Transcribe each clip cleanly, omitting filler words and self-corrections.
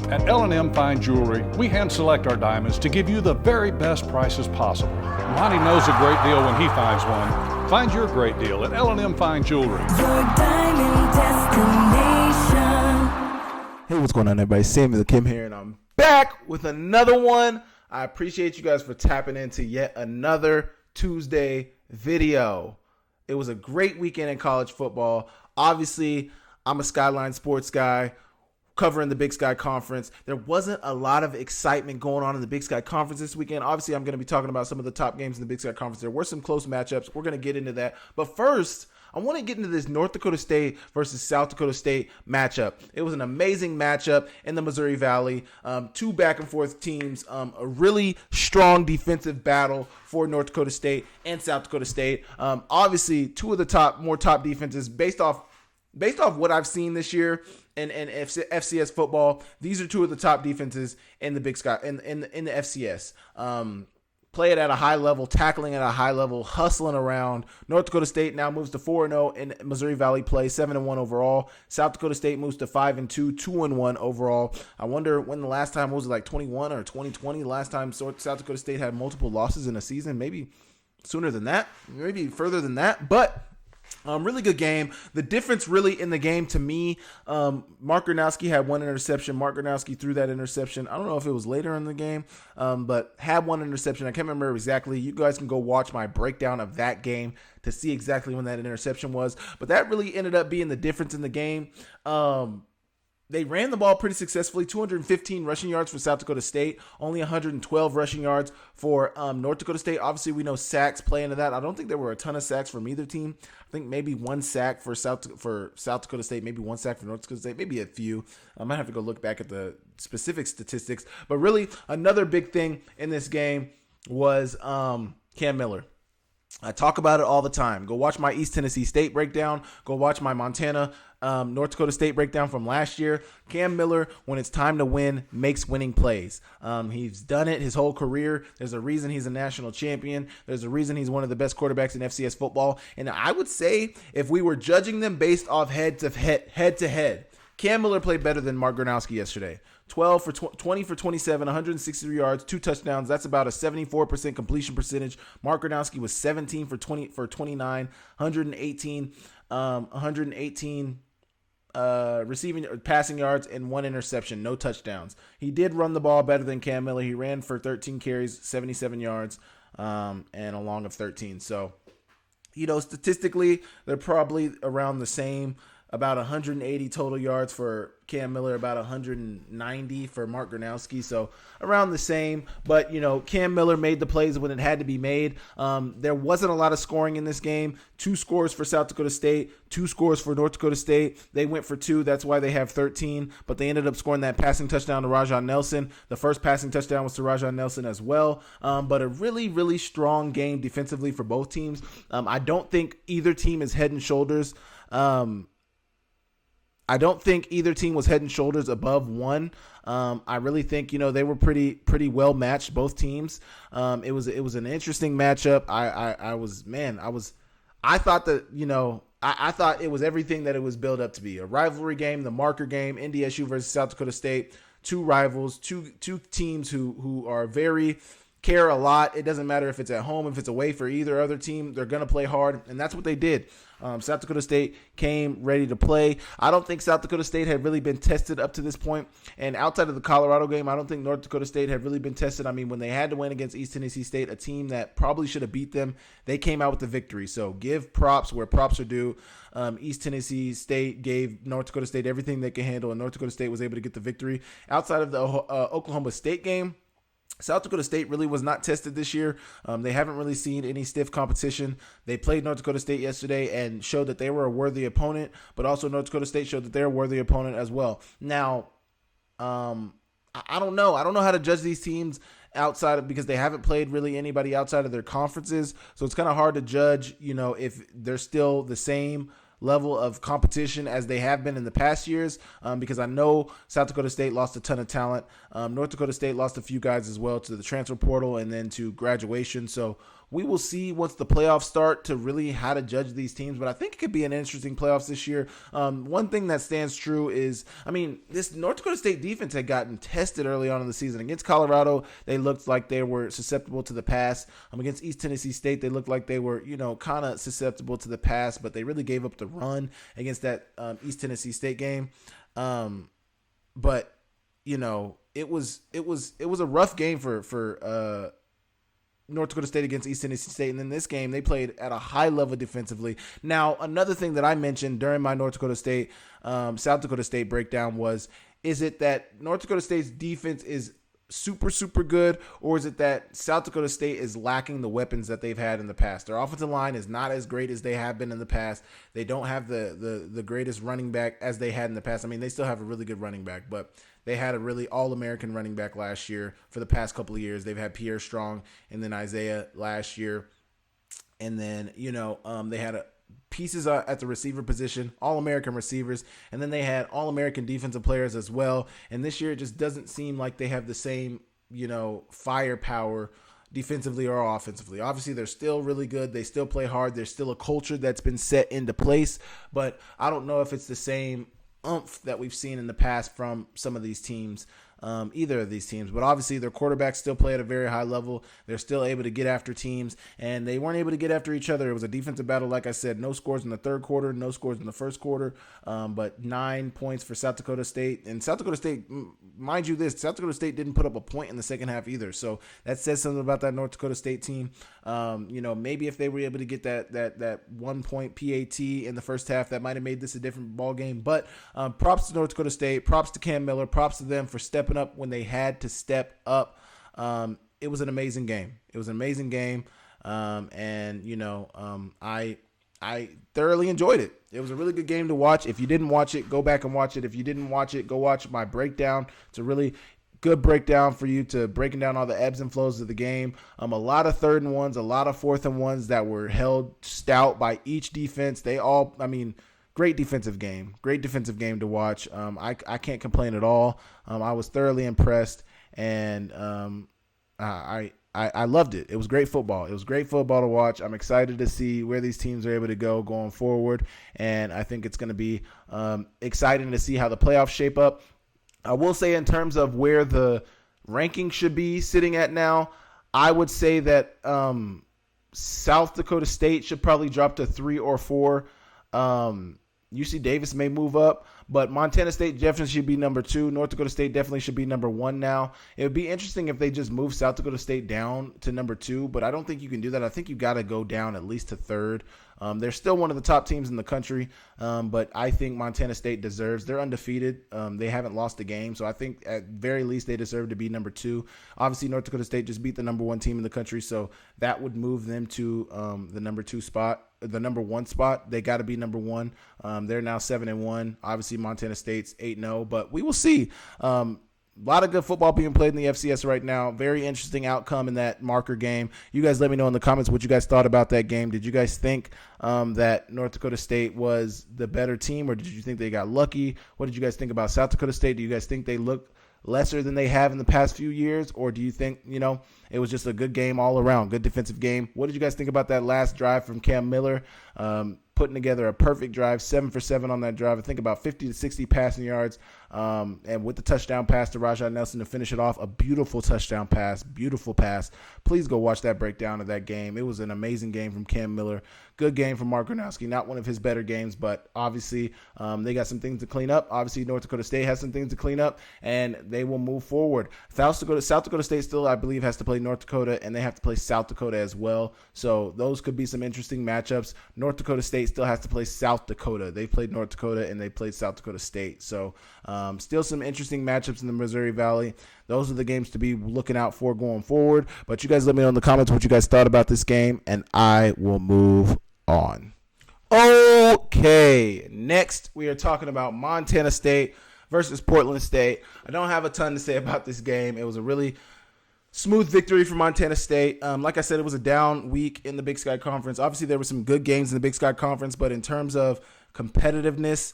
At L&M Fine Jewelry, we hand select our diamonds to give you the very best prices possible. Monty knows a great deal when he finds one. Find your great deal at L&M Fine Jewelry. Your diamond destination. Hey, what's going on, everybody? Samuel Akem here, and I'm back with another one. I appreciate you guys for tapping into yet another Tuesday video. It was a great weekend in college football. Obviously, I'm a Skyline sports guy covering the Big Sky Conference. There wasn't a lot of excitement going on in the Big Sky Conference this weekend. Obviously, I'm going to be talking about some of the top games in the Big Sky Conference. There were some close matchups. We're going to get into that. But first, I want to get into this North Dakota State versus South Dakota State matchup. It was an amazing matchup in the Missouri Valley. Two back-and-forth teams, a really strong defensive battle for North Dakota State and South Dakota State. Obviously, two of the top defenses based off what I've seen this year in FCS football. These are two of the top defenses in the Big Sky in the FCS. Play it at a high level, tackling at a high level, hustling around. North Dakota State now moves to 4-0 in Missouri Valley play, 7-1 overall. South Dakota State moves to 5-2, 2-1 overall. I wonder when the last time, was it like 21 or 2020? Last time South Dakota State had multiple losses in a season, maybe sooner than that, maybe further than that, but really good game. The difference really in the game to me, Mark Gronowski had one interception. Mark Gronowski threw that interception. I don't know if it was later in the game, but had one interception. I can't remember exactly. You guys can go watch my breakdown of that game to see exactly when that interception was. But that really ended up being the difference in the game. They ran the ball pretty successfully, 215 rushing yards for South Dakota State, only 112 rushing yards for North Dakota State. Obviously, we know sacks play into that. I don't think there were a ton of sacks from either team. I think maybe one sack for South Dakota State, maybe one sack for North Dakota State, maybe a few. I might have to go look back at the specific statistics. But really, another big thing in this game was Cam Miller. I talk about it all the time. Go watch my East Tennessee State breakdown. Go watch my Montana, North Dakota State breakdown from last year. Cam Miller, when it's time to win, makes winning plays. He's done it his whole career. There's a reason he's a national champion. There's a reason he's one of the best quarterbacks in FCS football. And I would say if we were judging them based off head to head, Cam Miller played better than Mark Gronowski yesterday. 20 for 27, 163 yards, 2 touchdowns. That's about a 74% completion percentage. Mark Gronowski was 17 for 29, 118 receiving passing yards and 1 interception, no touchdowns. He did run the ball better than Cam Miller. He ran for 13 carries, 77 yards, and a long of 13. So, statistically, they're probably around the same. About 180 total yards for Cam Miller, about 190 for Mark Gronowski, so around the same. But, Cam Miller made the plays when it had to be made. There wasn't a lot of scoring in this game. 2 scores for South Dakota State, 2 scores for North Dakota State. They went for 2. That's why they have 13. But they ended up scoring that passing touchdown to Rajon Nelson. The first passing touchdown was to Rajon Nelson as well. But a really, really strong game defensively for both teams. I don't think either team is head and shoulders. I don't think either team was head and shoulders above one. I really think, they were pretty well matched, both teams. It was an interesting matchup. I thought that, I thought it was everything that it was built up to be. A rivalry game, the marker game, NDSU versus South Dakota State, two rivals, two teams who are very care a lot. It doesn't matter if it's at home, if it's away for either other team, they're going to play hard, and that's what they did. South Dakota State came ready to play. I don't think South Dakota State had really been tested up to this point, and outside of the Colorado game, I don't think North Dakota State had really been tested. I mean, when they had to win against East Tennessee State, a team that probably should have beat them, they came out with the victory. So give props where props are due. East Tennessee State gave North Dakota State everything they could handle, and North Dakota State was able to get the victory. Outside of the Oklahoma State game, South Dakota State really was not tested this year. They haven't really seen any stiff competition. They played North Dakota State yesterday and showed that they were a worthy opponent, but also North Dakota State showed that they're a worthy opponent as well. Now, I don't know. I don't know how to judge these teams outside of, because they haven't played really anybody outside of their conferences. So it's kind of hard to judge, if they're still the same level of competition as they have been in the past years, because I know South Dakota State lost a ton of talent. North Dakota State lost a few guys as well to the transfer portal and then to graduation. So we will see once the playoffs start to really how to judge these teams. But I think it could be an interesting playoffs this year. One thing that stands true is, this North Dakota State defense had gotten tested early on in the season. Against Colorado, they looked like they were susceptible to the pass. Against East Tennessee State, they looked like they were, kind of susceptible to the pass, but they really gave up the run against that East Tennessee State game. But it was a rough game for North Dakota State against East Tennessee State. And in this game, they played at a high level defensively. Now, another thing that I mentioned during my North Dakota State, South Dakota State breakdown is it that North Dakota State's defense is super, super good, or is it that South Dakota State is lacking the weapons that they've had in the past? Their offensive line is not as great as they have been in the past. They don't have the greatest running back as they had in the past. They still have a really good running back, but they had a really all-American running back last year. For the past couple of years, they've had Pierre Strong and then Isaiah last year. And then, they had pieces at the receiver position, all-American receivers, and then they had all-American defensive players as well. And this year, it just doesn't seem like they have the same, firepower defensively or offensively. Obviously, they're still really good. They still play hard. There's still a culture that's been set into place, but I don't know if it's the same oomph that we've seen in the past from some of these teams, either of these teams. But obviously their quarterbacks still play at a very high level. They're still able to get after teams, and they weren't able to get after each other. It was a defensive battle. Like I said, no scores in the third quarter, no scores in the first quarter, but 9 points for South Dakota State. And South Dakota State, mind you this, South Dakota State didn't put up a point in the second half either. So that says something about that North Dakota State team. Maybe if they were able to get that 1 point PAT in the first half, that might have made this a different ball game. But props to North Dakota State, props to Cam Miller, props to them for stepping up when they had to step up. It was an amazing game. I thoroughly enjoyed it. It was a really good game to watch. If you didn't watch it, go back and watch it. If you didn't watch it, go watch my breakdown. It's a really good breakdown for you to breaking down all the ebbs and flows of the game. A lot of 3rd and 1s, a lot of 4th and 1s that were held stout by each defense. Great defensive game to watch. I can't complain at all. I was thoroughly impressed, and I loved it. It was great football. It was great football to watch. I'm excited to see where these teams are able to go going forward, and I think it's going to be exciting to see how the playoffs shape up. I will say, in terms of where the ranking should be sitting at now, I would say that South Dakota State should probably drop to 3 or 4. UC Davis may move up, but Montana State definitely should be number 2. North Dakota State definitely should be number 1 now. It would be interesting if they just move South Dakota State down to number 2, but I don't think you can do that. I think you got to go down at least to 3rd. They're still one of the top teams in the country, but I think Montana State deserves. They're undefeated. They haven't lost a game, so I think at very least they deserve to be number 2. Obviously, North Dakota State just beat the number 1 team in the country, so that would move them to the number 2 spot. The number 1 spot, they got to be number 1. They're now 7-1. Obviously, Montana State's 8-0, but we will see. A lot of good football being played in the FCS right now. Very interesting outcome in that marker game. You guys let me know in the comments what you guys thought about that game. Did you guys think that North Dakota State was the better team, or did you think they got lucky? What did you guys think about South Dakota State? Do you guys think they look lesser than they have in the past few years, or do you think, it was just a good game all around, good defensive game? What did you guys think about that last drive from Cam Miller? Putting together a perfect drive, 7 for 7 on that drive. I think about 50 to 60 passing yards, and with the touchdown pass to Rajah Nelson to finish it off, a beautiful touchdown pass, beautiful pass. Please go watch that breakdown of that game. It was an amazing game from Cam Miller. Good game from Mark Gronowski. Not one of his better games, but obviously they got some things to clean up. Obviously, North Dakota State has some things to clean up, and they will move forward. South Dakota State still, I believe, has to play North Dakota, and they have to play South Dakota as well. So those could be some interesting matchups. North Dakota State still has to play South Dakota. They played North Dakota, and they played South Dakota State. So still some interesting matchups in the Missouri Valley. Those are the games to be looking out for going forward. But you guys let me know in the comments what you guys thought about this game, and I will move on. Okay, next we are talking about Montana State versus Portland State. I don't have a ton to say about this game. It was a really smooth victory for Montana State. Like I said, it was a down week in the Big Sky Conference. Obviously, there were some good games in the Big Sky Conference, but in terms of competitiveness,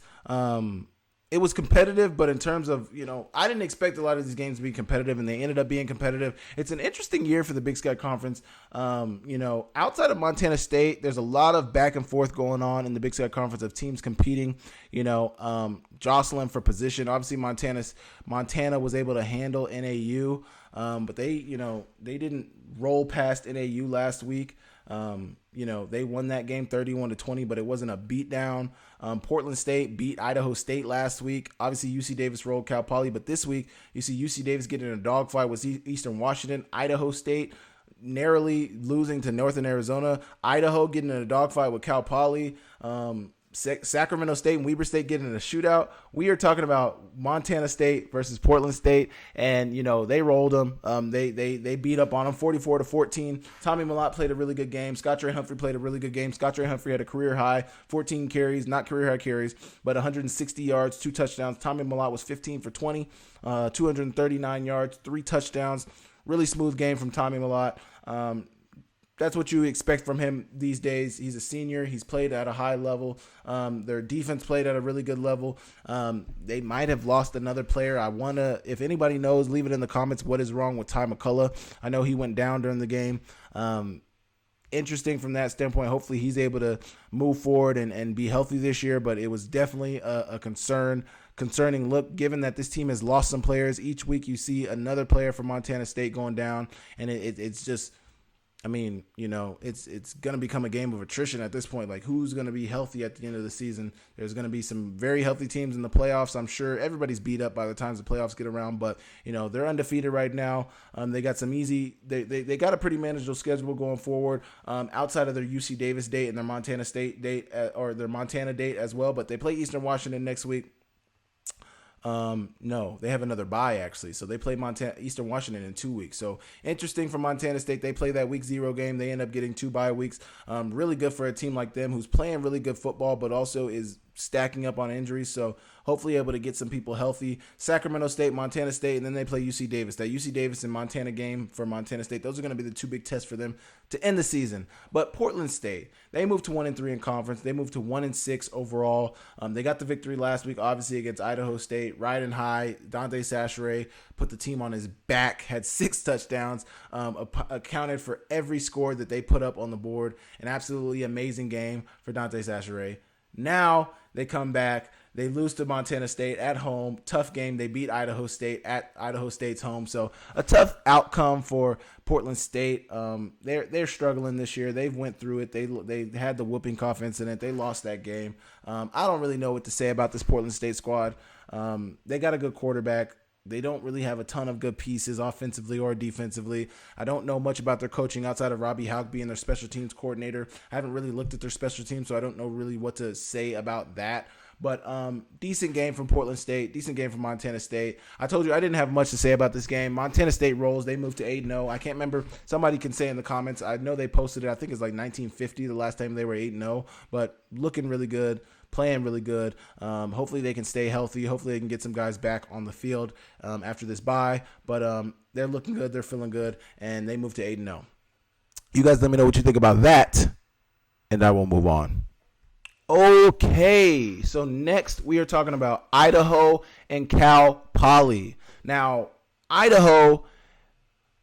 it was competitive, but in terms of, I didn't expect a lot of these games to be competitive, and they ended up being competitive. It's an interesting year for the Big Sky Conference. Outside of Montana State, there's a lot of back and forth going on in the Big Sky Conference of teams competing, jostling for position. Obviously, Montana was able to handle NAU, but they didn't roll past NAU last week. They won that game 31-20, but it wasn't a beatdown. Portland State beat Idaho State last week. Obviously, UC Davis rolled Cal Poly, but this week you see UC Davis getting in a dogfight with Eastern Washington. Idaho State narrowly losing to Northern Arizona. Idaho getting in a dogfight with Cal Poly. Sacramento State and Weber State getting in a shootout. We are talking about Montana State versus Portland State, and they rolled them. They beat up on them 44-14. Tommy Mellott played a really good game. Scott Ray Humphrey played a really good game. Scott Ray Humphrey had a career high 14 carries, not career high carries, but 160 yards, 2 touchdowns. Tommy Mellott was 15 for 20, 239 yards, 3 touchdowns. Really smooth game from Tommy Mellott. That's what you expect from him these days. He's a senior. He's played at a high level. Their defense played at a really good level. They might have lost another player. If anybody knows, leave it in the comments. What is wrong with Ty McCullough? I know he went down during the game. Interesting from that standpoint. Hopefully he's able to move forward and be healthy this year, but it was definitely a concerning look, given that this team has lost some players. Each week you see another player from Montana State going down, and it's just, it's going to become a game of attrition at this point. Like, who's going to be healthy at the end of the season? There's going to be some very healthy teams in the playoffs. I'm sure everybody's beat up by the time the playoffs get around, but, they're undefeated right now. They got some easy – they got a pretty manageable schedule going forward outside of their UC Davis date and their Montana State date or their Montana date as well, but they play Eastern Washington next week. No, they have another bye actually. So they play Eastern Washington in 2 weeks. So interesting for Montana State. They play that week 0 game. They end up getting 2 bye weeks. Really good for a team like them who's playing really good football, but also is stacking up on injuries. So hopefully able to get some people healthy. Sacramento State, Montana State, and then they play UC Davis. That UC Davis and Montana game for Montana State, those are going to be the 2 big tests for them to end the season. But Portland State, they moved to 1-3 in conference. They moved to 1-6 overall. They got the victory last week, obviously against Idaho State, riding high. Dante Sacheret put the team on his back, had 6 touchdowns, accounted for every score that they put up on the board. An absolutely amazing game for Dante Sacheret. Now they come back. They lose to Montana State at home. Tough game. They beat Idaho State at Idaho State's home. So a tough outcome for Portland State. They're struggling this year. They've went through it. They had the whooping cough incident. They lost that game. I don't really know what to say about this Portland State squad. They got a good quarterback. They don't really have a ton of good pieces offensively or defensively. I don't know much about their coaching outside of Robbie Houck being their special teams coordinator. I haven't really looked at their special teams, so I don't know really what to say about that. But decent game from Portland State, decent game from Montana State. I told you I didn't have much to say about this game. Montana State rolls. They moved to 8-0. I can't remember. Somebody can say in the comments. I know they posted it. I think it's like 1950 the last time they were 8-0. But looking really good, playing really good. Hopefully they can stay healthy. Hopefully they can get some guys back on the field after this bye. But they're looking good. They're feeling good. And they moved to 8-0. You guys let me know what you think about that. And I will move on. Okay, so next we are talking about Idaho and Cal Poly. Now, Idaho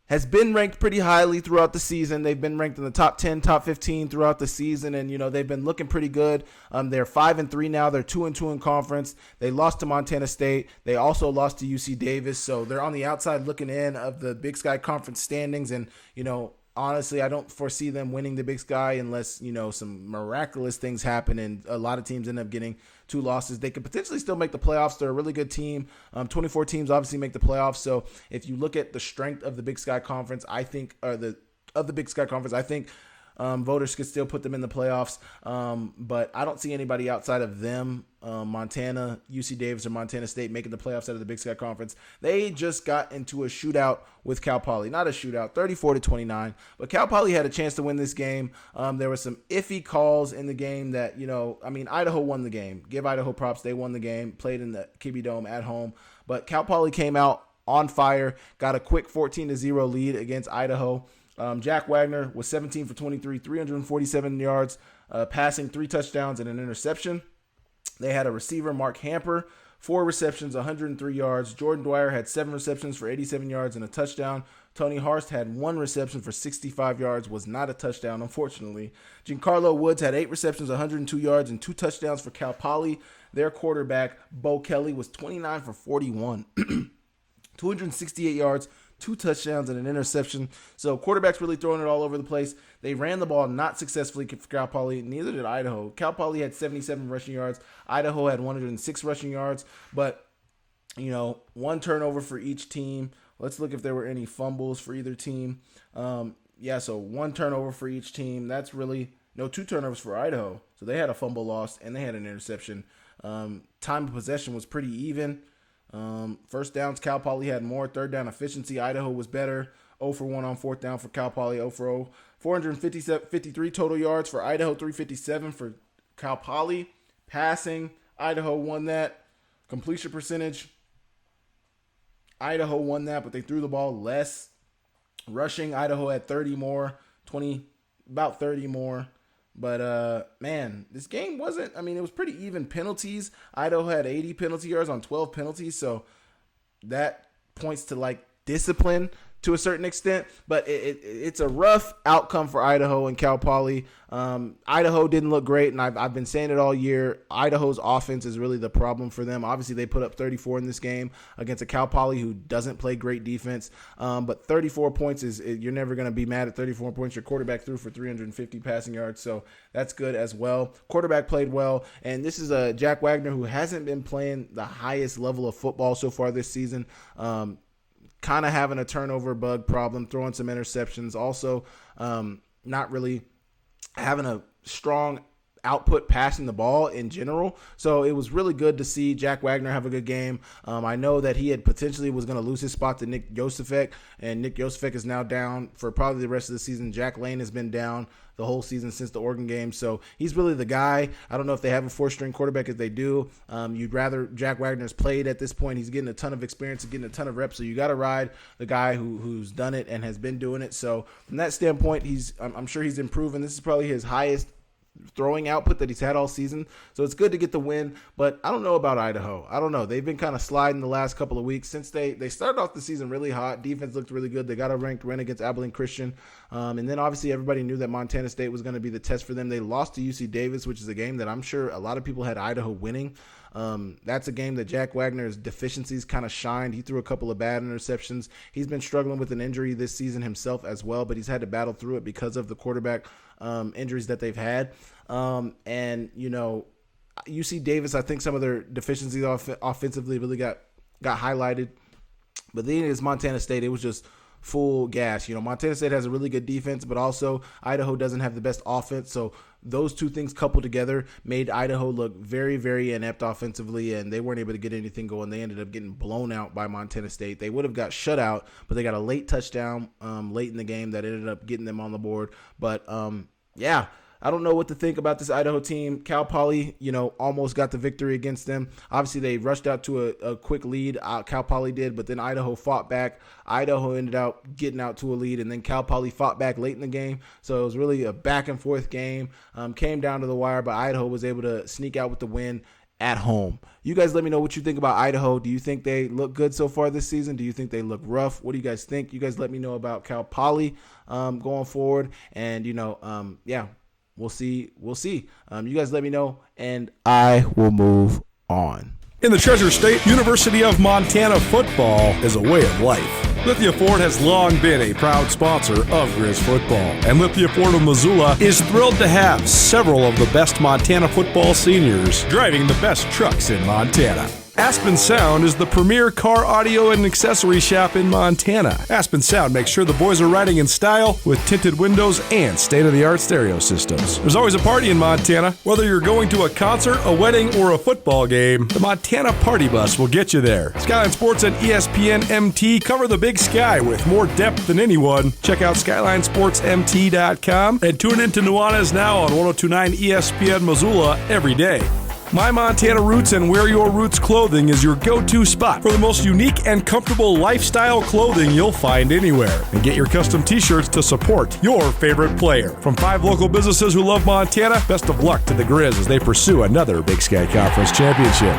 has been ranked pretty highly throughout the season. They've been ranked in the top 10, top 15 throughout the season, and they've been looking pretty good. They're 5-3 now. They're 2-2 in conference. They lost to Montana State. They also lost to UC Davis, so they're on the outside looking in of the Big Sky Conference standings, and honestly, I don't foresee them winning the Big Sky unless, some miraculous things happen and a lot of teams end up getting 2 losses. They could potentially still make the playoffs. They're a really good team. 24 teams obviously make the playoffs. So if you look at the strength of the Big Sky Conference, I think voters could still put them in the playoffs, but I don't see anybody outside of them, Montana, UC Davis, or Montana State making the playoffs out of the Big Sky Conference. They just got into a shootout with Cal Poly. Not a shootout, 34-29, but Cal Poly had a chance to win this game. There were some iffy calls in the game that, Idaho won the game. Give Idaho props. They won the game, played in the Kibbe Dome at home, but Cal Poly came out on fire, got a quick 14-0 lead against Idaho. Jack Wagner was 17 for 23, 347 yards, passing, 3 touchdowns and an interception. They had a receiver, Mark Hamper, 4 receptions, 103 yards. Jordan Dwyer had 7 receptions for 87 yards and a touchdown. Tony Harst had 1 reception for 65 yards, was not a touchdown, unfortunately. Giancarlo Woods had 8 receptions, 102 yards, and 2 touchdowns for Cal Poly. Their quarterback, Bo Kelly, was 29 for 41, 268 yards, 2 touchdowns, and an interception. So quarterback's really throwing it all over the place. They ran the ball not successfully for Cal Poly. Neither did Idaho. Cal Poly had 77 rushing yards. Idaho had 106 rushing yards. But, 1 turnover for each team. Let's look if there were any fumbles for either team. So 1 turnover for each team. That's really 2 turnovers for Idaho. So they had a fumble lost and they had an interception. Time of possession was pretty even. First downs, Cal Poly had more. Third down efficiency, Idaho was better. 0 for 1 on 4th down for Cal Poly, 0 for 0. 453 total yards for Idaho, 357 for Cal Poly. Passing, Idaho won that. Completion percentage, Idaho won that, but they threw the ball less. Rushing, Idaho had 30 more, about 30 more. But, this game wasn't, it was pretty even penalties. Idaho had 80 penalty yards on 12 penalties, so that points to, discipline to a certain extent. But it's a rough outcome for Idaho and Cal Poly. Idaho didn't look great, and I've been saying it all year. Idaho's offense is really the problem for them. Obviously, they put up 34 in this game against a Cal Poly who doesn't play great defense. But 34 points you're never going to be mad at 34 points. Your quarterback threw for 350 passing yards, so that's good as well. Quarterback played well, and this is a Jack Wagner who hasn't been playing the highest level of football so far this season. Kind of having a turnover bug problem, throwing some interceptions. Also, not really having a strong output passing the ball in general. So it was really good to see Jack Wagner have a good game. I know that he had potentially was going to lose his spot to Nick Josefek, and Nick Josefek is now down for probably the rest of the season. Jack Lane has been down the whole season since the Oregon game. So he's really the guy. I don't know if they have a 4th-string quarterback. If they do, you'd rather Jack Wagner's played at this point. He's getting a ton of experience and getting a ton of reps. So you got to ride the guy who's done it and has been doing it. So from that standpoint, I'm sure he's improving. This is probably his highest throwing output that he's had all season. So it's good to get the win, but I don't know about Idaho. I don't know. They've been kind of sliding the last couple of weeks since they started off the season really hot. Defense looked really good. They got a ranked win against Abilene Christian. And then obviously everybody knew that Montana State was going to be the test for them. They lost to UC Davis, which is a game that I'm sure a lot of people had Idaho winning. That's a game that Jack Wagner's deficiencies kind of shined. He threw a couple of bad interceptions. He's been struggling with an injury this season himself as well, but he's had to battle through it because of the quarterback injuries that they've had. UC Davis, I think some of their deficiencies offensively really got highlighted. But then it's Montana State. It was just full gas. Montana State has a really good defense, but also Idaho doesn't have the best offense. So those two things coupled together made Idaho look very, very inept offensively, and they weren't able to get anything going. They ended up getting blown out by Montana State. They would have got shut out, but they got a late touchdown late in the game that ended up getting them on the board. But, I don't know what to think about this Idaho team. Cal Poly, almost got the victory against them. Obviously, they rushed out to a quick lead. Cal Poly did, but then Idaho fought back. Idaho ended up getting out to a lead, and then Cal Poly fought back late in the game. So it was really a back-and-forth game. Came down to the wire, but Idaho was able to sneak out with the win at home. You guys let me know what you think about Idaho. Do you think they look good so far this season? Do you think they look rough? What do you guys think? You guys let me know about Cal Poly going forward. And, we'll see. You guys let me know, and I will move on. In the Treasure State, University of Montana football is a way of life. Lithia Ford has long been a proud sponsor of Grizz football, and Lithia Ford of Missoula is thrilled to have several of the best Montana football seniors driving the best trucks in Montana. Aspen Sound is the premier car audio and accessory shop in Montana. Aspen Sound makes sure the boys are riding in style with tinted windows and state-of-the-art stereo systems. There's always a party in Montana. Whether you're going to a concert, a wedding, or a football game, the Montana Party Bus will get you there. Skyline Sports and ESPN MT cover the Big Sky with more depth than anyone. Check out SkylineSportsMT.com and tune in to Nuanez Now on 102.9 ESPN Missoula every day. My Montana Roots and Wear Your Roots clothing is your go-to spot for the most unique and comfortable lifestyle clothing you'll find anywhere. And get your custom t-shirts to support your favorite player. From 5 local businesses who love Montana, best of luck to the Grizz as they pursue another Big Sky Conference championship.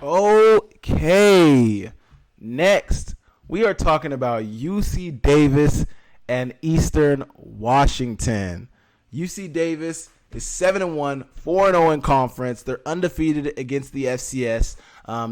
Oh, Okay. Next, we are talking about UC Davis and Eastern Washington. UC Davis is 7-1, 4-0 in conference. They're undefeated against the FCS.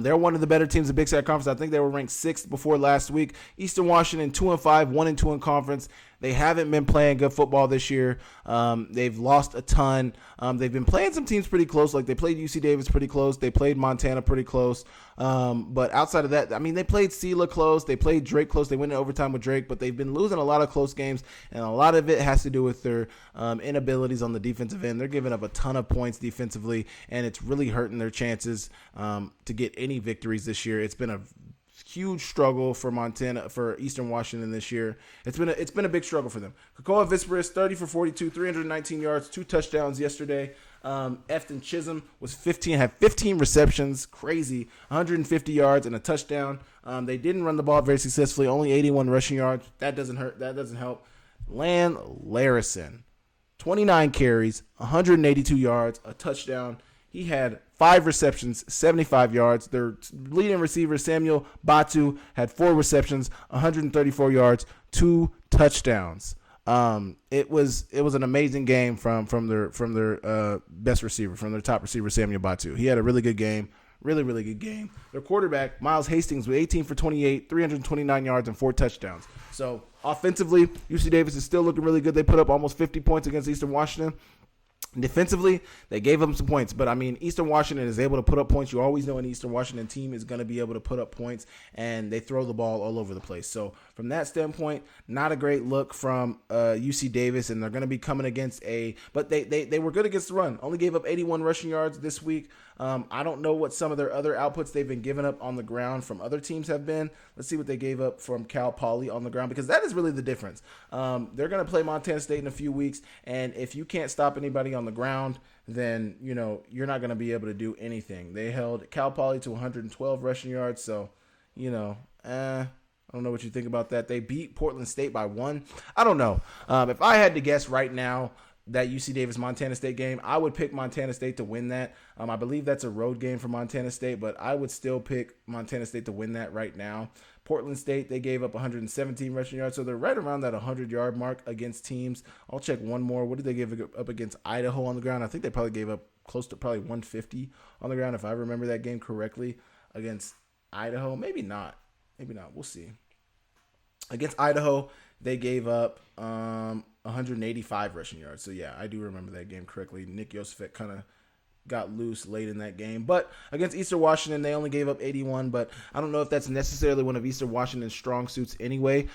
They're one of the better teams in Big Sky Conference. I think they were ranked 6th before last week. Eastern Washington 2-5, 1-2 in conference. They haven't been playing good football this year. They've lost a ton. They've been playing some teams pretty close. Like they played UC Davis pretty close. They played Montana pretty close. But outside of that, I mean, they played Sela close. They played Drake close. They went in overtime with Drake, but they've been losing a lot of close games, and a lot of it has to do with their inabilities on the defensive end. They're giving up a ton of points defensively, and it's really hurting their chances to get any victories this year. It's been a huge struggle for Eastern Washington this year. It's been a big struggle for them. Kakoa Visperis, 30 for 42, 319 yards, 2 touchdowns yesterday. Efton Chisholm had 15 receptions, crazy, 150 yards and a touchdown. They didn't run the ball very successfully, only 81 rushing yards. That doesn't hurt. That doesn't help. Lan Larison, 29 carries, 182 yards, a touchdown. He had 5 receptions, 75 yards. Their leading receiver, Samuel Batu, had 4 receptions, 134 yards, 2 touchdowns. It was an amazing game from their best receiver, from their top receiver, Samuel Batu. He had a really good game. Really, really good game. Their quarterback, Miles Hastings, with 18 for 28, 329 yards, and 4 touchdowns. So, offensively, UC Davis is still looking really good. They put up almost 50 points against Eastern Washington. Defensively, they gave them some points, but I mean, Eastern Washington is able to put up points. You always know an Eastern Washington team is going to be able to put up points, and they throw the ball all over the place. So from that standpoint, not a great look from UC Davis, and they're going to be coming against but they were good against the run. Only gave up 81 rushing yards this week. I don't know what some of their other outputs they've been giving up on the ground from other teams have been. Let's see what they gave up from Cal Poly on the ground, because that is really the difference. They're going to play Montana State in a few weeks, and if you can't stop anybody on the ground, then you're not going to be able to do anything. They held Cal Poly to 112 rushing yards, so I don't know what you think about that. They beat Portland State by 1. I don't know. If I had to guess right now, that UC Davis Montana State game, I would pick Montana State to win that. I believe that's a road game for Montana State, but I would still pick Montana State to win that right now. Portland State, they gave up 117 rushing yards, so they're right around that 100-yard mark against teams. I'll check one more. What did they give up against Idaho on the ground? I think they probably gave up close to probably 150 on the ground, if I remember that game correctly, against Idaho. Maybe not. We'll see. Against Idaho, they gave up 185 rushing yards. So, yeah, I do remember that game correctly. Nick Yosefet kind of got loose late in that game. But against Eastern Washington, they only gave up 81, but I don't know if that's necessarily one of Eastern Washington's strong suits anyway.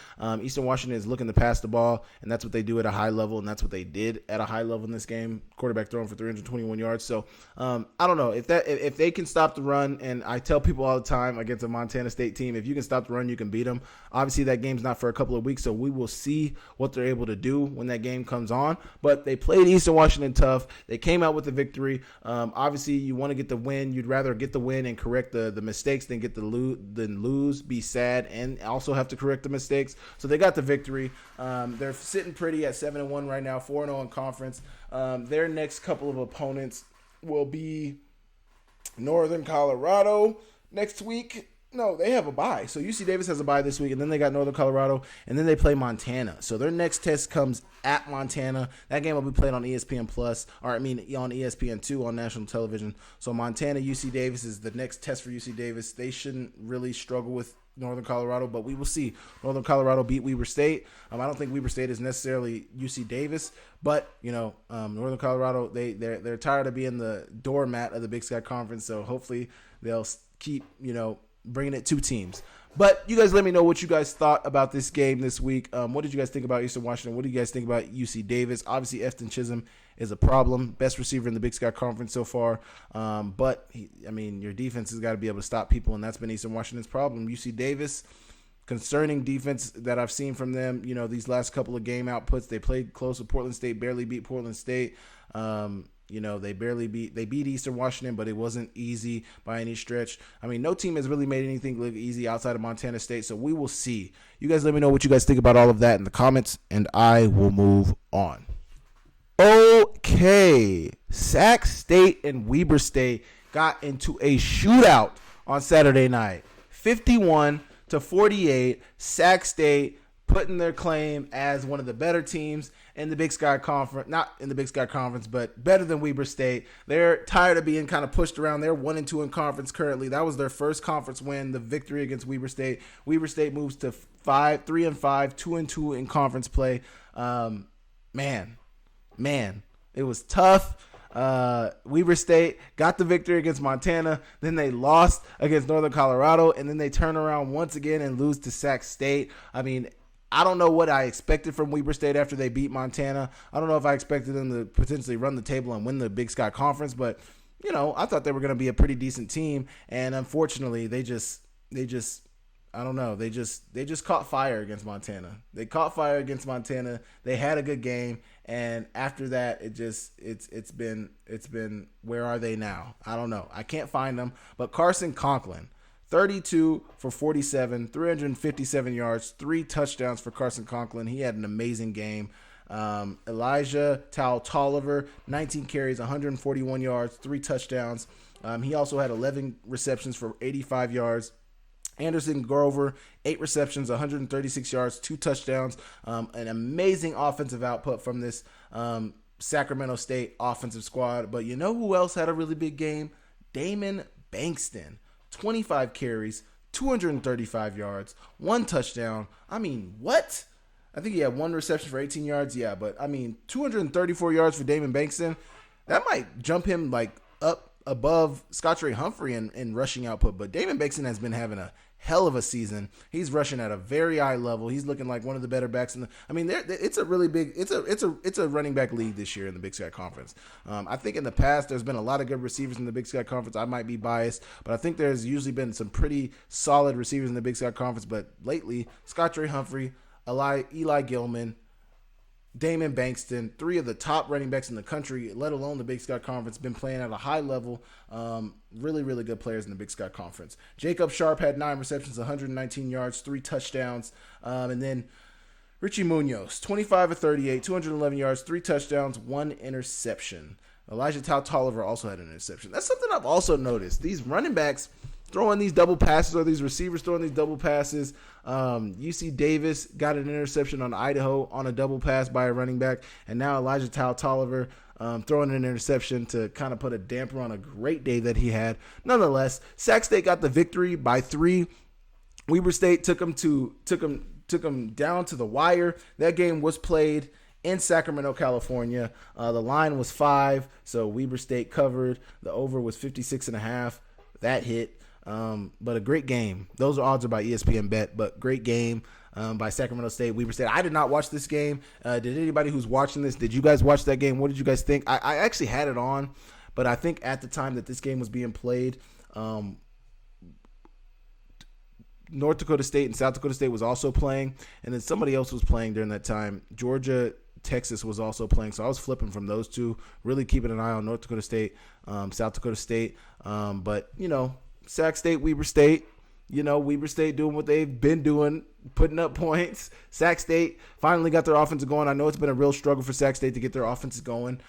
Eastern Washington is looking to pass the ball, and that's what they do at a high level, and that's what they did at a high level in this game. Quarterback throwing for 321 yards. So I don't know if they can stop the run, and I tell people all the time against a Montana State team, if you can stop the run, you can beat them. Obviously, that game's not for a couple of weeks, so we will see what they're able to do when that game comes on. But they played Eastern Washington tough. They came out with the victory. Obviously, you want to get the win. You'd rather get the win and correct the mistakes than lose, be sad, and also have to correct the mistakes. So they got the victory. They're sitting pretty at 7-1 right now, 4-0 in conference. Their next couple of opponents will be Northern Colorado next week. No, they have a bye. So UC Davis has a bye this week, and then they got Northern Colorado, and then they play Montana. So their next test comes at Montana. That game will be played on ESPN on ESPN2 on national television. So Montana, UC Davis is the next test for UC Davis. They shouldn't really struggle with Northern Colorado, but we will see. Northern Colorado beat Weber State. I don't think Weber State is necessarily UC Davis, but Northern Colorado, they're tired of being the doormat of the Big Sky Conference. So hopefully they'll keep bringing it 2 teams. But you guys let me know what you guys thought about this game this week. What did you guys think about Eastern Washington? What do you guys think about UC Davis? Obviously, Efton Chisholm is a problem. Best receiver in the Big Sky Conference so far. But your defense has got to be able to stop people, and that's been Eastern Washington's problem. UC Davis, concerning defense that I've seen from them, these last couple of game outputs. They played close with Portland State, barely beat Portland State. They beat Eastern Washington, but it wasn't easy by any stretch. No team has really made anything look easy outside of Montana State, so we will see. You guys let me know what you guys think about all of that in the comments, and I will move on. Okay, Sac State and Weber State got into a shootout on Saturday night. 51-48. Sac State putting their claim as one of the better teams in the Big Sky Conference. Not in the Big Sky Conference, but better than Weber State. They're tired of being kind of pushed around. They're 1-2 in conference currently. That was their first conference win, the victory against Weber State. Weber State moves to 3-5, 2-2 in conference play. Man, it was tough. Weber State got the victory against Montana. Then they lost against Northern Colorado, and then they turn around once again and lose to Sac State. I mean, I don't know what I expected from Weber State after they beat Montana. I don't know if I expected them to potentially run the table and win the Big Sky Conference, but I thought they were going to be a pretty decent team, and unfortunately, they just I don't know. They just caught fire against Montana. They caught fire against Montana. They had a good game, and after that, it's been where are they now? I don't know. I can't find them. But Carson Conklin, 32 for 47, 357 yards, 3 touchdowns for Carson Conklin. He had an amazing game. Elijah Tolliver, 19 carries, 141 yards, 3 touchdowns. He also had 11 receptions for 85 yards. Anderson Grover, 8 receptions, 136 yards, 2 touchdowns. An amazing offensive output from this Sacramento State offensive squad. But you know who else had a really big game? Damon Bankston, 25 carries, 235 yards, 1 touchdown. I mean, what? I think he had 1 reception for 18 yards. Yeah, but I mean, 234 yards for Damon Bankston. That might jump him up above Scott Ray Humphrey in rushing output. But Damon Bankston has been having a hell of a season. He's rushing at a very high level. He's looking like one of the better backs in the. I mean, it's a really big. It's a running back league this year in the Big Sky Conference. I think in the past there's been a lot of good receivers in the Big Sky Conference. I might be biased, but I think there's usually been some pretty solid receivers in the Big Sky Conference. But lately, Scott Ray Humphrey, Eli Gilman, Damon Bankston, 3 of the top running backs in the country, let alone the Big Sky Conference, been playing at a high level. Really, really good players in the Big Sky Conference. Jacob Sharp had 9 receptions, 119 yards, 3 touchdowns. And then Richie Munoz, 25 of 38, 211 yards, 3 touchdowns, 1 interception. Elijah Tolliver also had an interception. That's something I've also noticed. These running backs throwing these double passes, or these receivers throwing these double passes. UC Davis got an interception on Idaho on a double pass by a running back, and now Elijah Tolliver throwing an interception to kind of put a damper on a great day that he had. Nonetheless, Sac State got the victory by 3. Weber State took them down to the wire. That game was played in Sacramento, California. The line was 5, so Weber State covered. The over was 56.5. That hit. But a great game. Those odds are by ESPN Bet, but great game by Sacramento State, Weber State. I did not watch this game. Did anybody who's watching this, did you guys watch that game? What did you guys think? I actually had it on, but I think at the time that this game was being played, North Dakota State and South Dakota State was also playing, and then somebody else was playing during that time. Georgia, Texas was also playing, so I was flipping from those two, really keeping an eye on North Dakota State, South Dakota State. But, Sac State, Weber State, Weber State doing what they've been doing, putting up points. Sac State finally got their offense going. I know it's been a real struggle for Sac State to get their offenses going.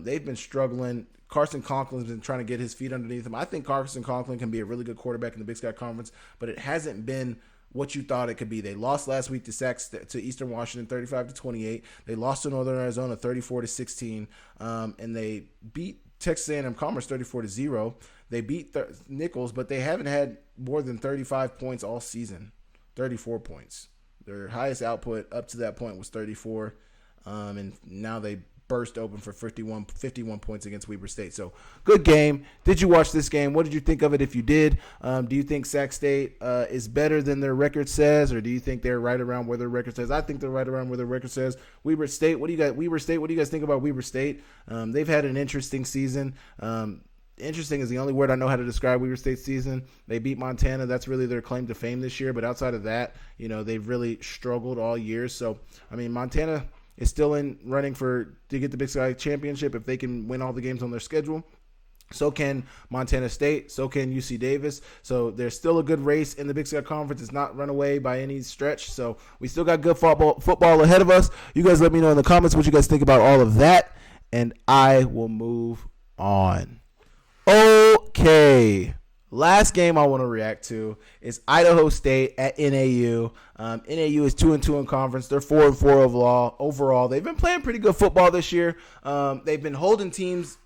They've been struggling. Carson Conklin's been trying to get his feet underneath him. I think Carson Conklin can be a really good quarterback in the Big Sky Conference, but it hasn't been what you thought it could be. They lost last week to Eastern Washington 35-28. They lost to Northern Arizona 34-16, and they beat Texas A&M Commerce 34-0. They beat Nichols, but they haven't had more than 35 points all season. 34 points. Their highest output up to that point was 34, and now they burst open for 51 points against Weber State. So, good game. Did you watch this game? What did you think of it if you did? Do you think Sac State is better than their record says, or do you think they're right around where their record says? I think they're right around where their record says. Weber State, what do you guys think about Weber State? They've had an interesting season. Interesting is the only word I know how to describe Weber State's season. They beat Montana. That's really their claim to fame this year. But outside of that, they've really struggled all year. So, Montana is still in running to get the Big Sky Championship if they can win all the games on their schedule. So can Montana State. So can UC Davis. So there's still a good race in the Big Sky Conference. It's not run away by any stretch. So we still got good football ahead of us. You guys let me know in the comments what you guys think about all of that, and I will move on. Okay, Last game I want to react to is Idaho State at NAU. NAU is 2-2 in conference. They're 4-4 overall. They've been playing pretty good football this year. They've been holding teams,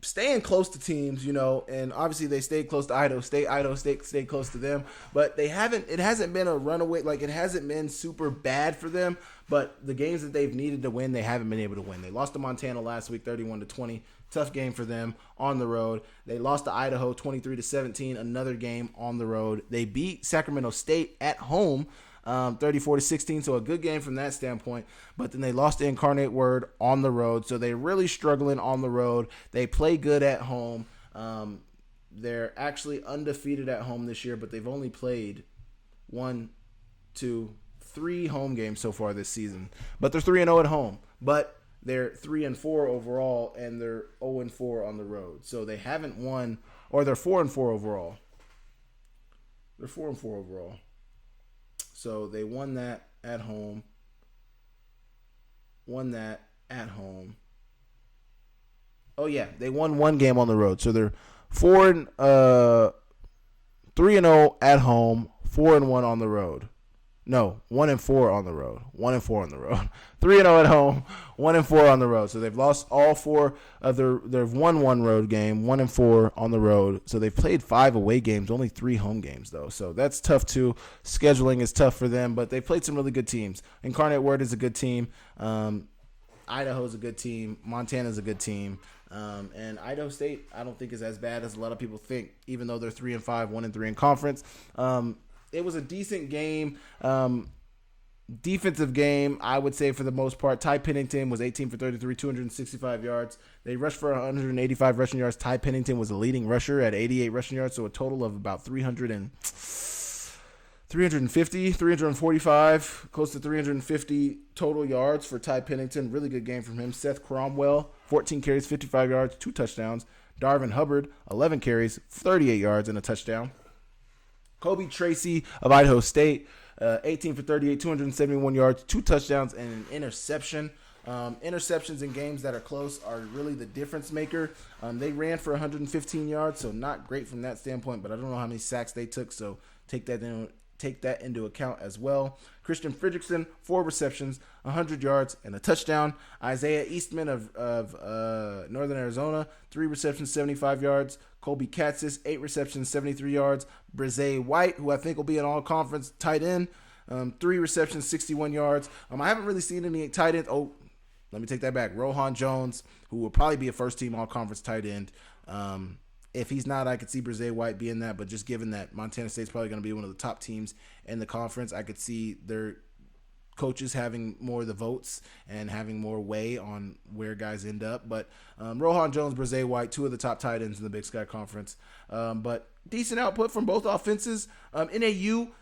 staying close to teams, and obviously they stayed close to Idaho State. Idaho State stayed close to them, but it hasn't been a runaway, like it hasn't been super bad for them, but the games that they've needed to win, they haven't been able to win. They lost to Montana last week, 31-20. Tough game for them on the road. They lost to Idaho 23-17, another game on the road. They beat Sacramento State at home 34-16, so a good game from that standpoint. But then they lost to Incarnate Word on the road, so they're really struggling on the road. They play good at home. They're actually undefeated at home this year, but they've only played 1, 2, 3 home games so far this season. But they're 3-0 at home. But they're 3-4 overall, and they're 0-4 on the road. So they haven't won, or they're 4-4 overall. They're 4-4 overall. So they won that at home. Oh yeah, they won one game on the road. So they're 3-0 at home, 4-1 on the road. No, 1-4 on the road. 1-4 on the road. 3-0 at home, 1-4 on the road. So they've lost all 4 of they've won 1 road game, 1-4 on the road. So they've played 5 away games, only 3 home games though. So that's tough too. Scheduling is tough for them, but they played some really good teams. Incarnate Word is a good team. Idaho's a good team. Montana's a good team. And Idaho State, I don't think is as bad as a lot of people think, even though they're 3-5, 1-3 in conference. It was a decent game, defensive game, I would say for the most part. Ty Pennington was 18 for 33, 265 yards. They rushed for 185 rushing yards. Ty Pennington was the leading rusher at 88 rushing yards, so a total of about 345, close to 350 total yards for Ty Pennington. Really good game from him. Seth Cromwell, 14 carries, 55 yards, 2 touchdowns. Darvin Hubbard, 11 carries, 38 yards, and a touchdown. Kobe Tracy of Idaho State, 18 for 38, 271 yards, 2 touchdowns, and an interception. Interceptions in games that are close are really the difference maker. They ran for 115 yards, so not great from that standpoint, but I don't know how many sacks they took, so take that into account as well. Christian Fredrickson, 4 receptions, 100 yards, and a touchdown. Isaiah Eastman of Northern Arizona, 3 receptions, 75 yards. Colby Katzis, 8 receptions, 73 yards. Brzee White, who I think will be an all-conference tight end, 3 receptions, 61 yards. I haven't really seen any tight ends. Oh, let me take that back. Rohan Jones, who will probably be a first-team all-conference tight end. If he's not, I could see Brzee White being that, but just given that Montana State's probably going to be one of the top teams in the conference, I could see their coaches having more of the votes and having more way on where guys end up. But Rohan Jones, Brzee White, 2 of the top tight ends in the Big Sky Conference. But decent output from both offenses. NAU,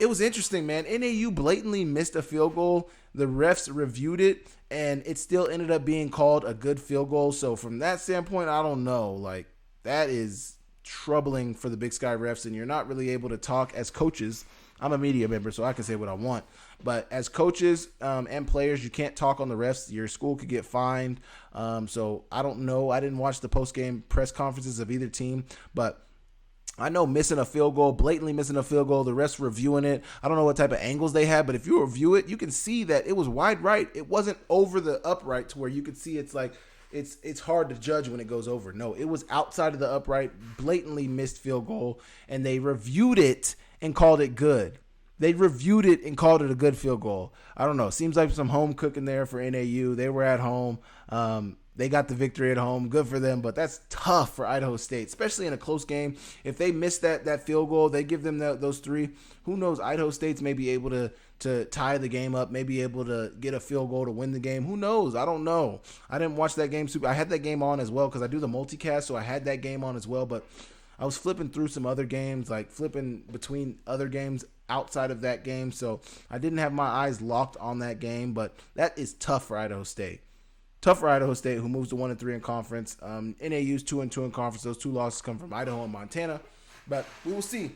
it was interesting, man. NAU blatantly missed a field goal. The refs reviewed it, and it still ended up being called a good field goal. So from that standpoint, I don't know. Like, that is troubling for the Big Sky refs, and you're not really able to talk as coaches. I'm a media member, so I can say what I want. But as coaches and players, you can't talk on the refs. Your school could get fined. So I don't know. I didn't watch the post-game press conferences of either team, but I know missing a field goal, blatantly missing a field goal, the refs reviewing it. I don't know what type of angles they had, but if you review it, you can see that it was wide right. It wasn't over the upright to where you could see it's like, it's hard to judge when it goes over. No, it was outside of the upright, blatantly missed field goal, and they reviewed it and called it good. They reviewed it and called it a good field goal. I don't know. Seems like some home cooking there for NAU. They were at home. They got the victory at home. Good for them, but that's tough for Idaho State, especially in a close game. If they miss that field goal, they give them those 3. Who knows? Idaho State's may be able to tie the game up, maybe able to get a field goal to win the game. Who knows? I don't know. I didn't watch that game. I had that game on as well because I do the multicast, so I had that game on as well, but I was flipping through some other games, like flipping between other games outside of that game, so I didn't have my eyes locked on that game, but that is tough for Idaho State. Tough for Idaho State, who moves to 1-3 in conference. NAU's 2-2 in conference. Those 2 losses come from Idaho and Montana, but we will see.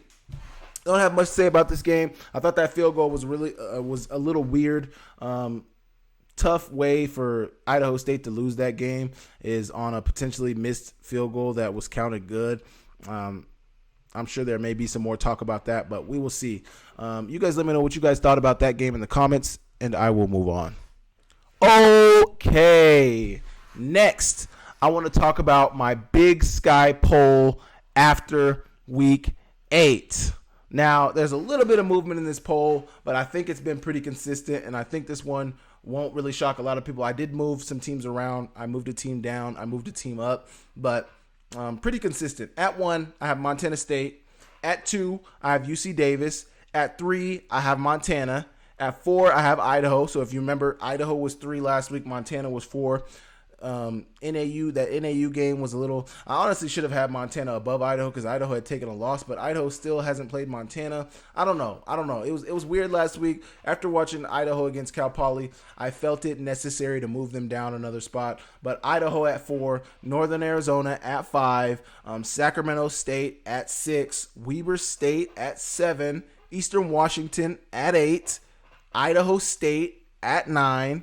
Don't have much to say about this game. I thought that field goal was really was a little weird. Tough way for Idaho State to lose that game is on a potentially missed field goal that was counted good. I I'm sure there may be some more talk about that, but we will see. You guys let me know what you guys thought about that game in the comments, and I will move on. Okay, next, I want to talk about my Big Sky poll after week 8. Now, there's a little bit of movement in this poll, but I think it's been pretty consistent, and I think this one won't really shock a lot of people. I did move some teams around. I moved a team down. I moved a team up, but pretty consistent. At 1, I have Montana State. At 2, I have UC Davis. At 3, I have Montana. At 4, I have Idaho. So if you remember, Idaho was 3 last week. Montana was 4. That NAU game was a little. I honestly should have had Montana above Idaho because Idaho had taken a loss, but Idaho still hasn't played Montana. I don't know. It was weird last week. After watching Idaho against Cal Poly, I felt it necessary to move them down another spot. But Idaho at 4, Northern Arizona at 5, Sacramento State at 6, Weber State at 7, Eastern Washington at 8, Idaho State at 9,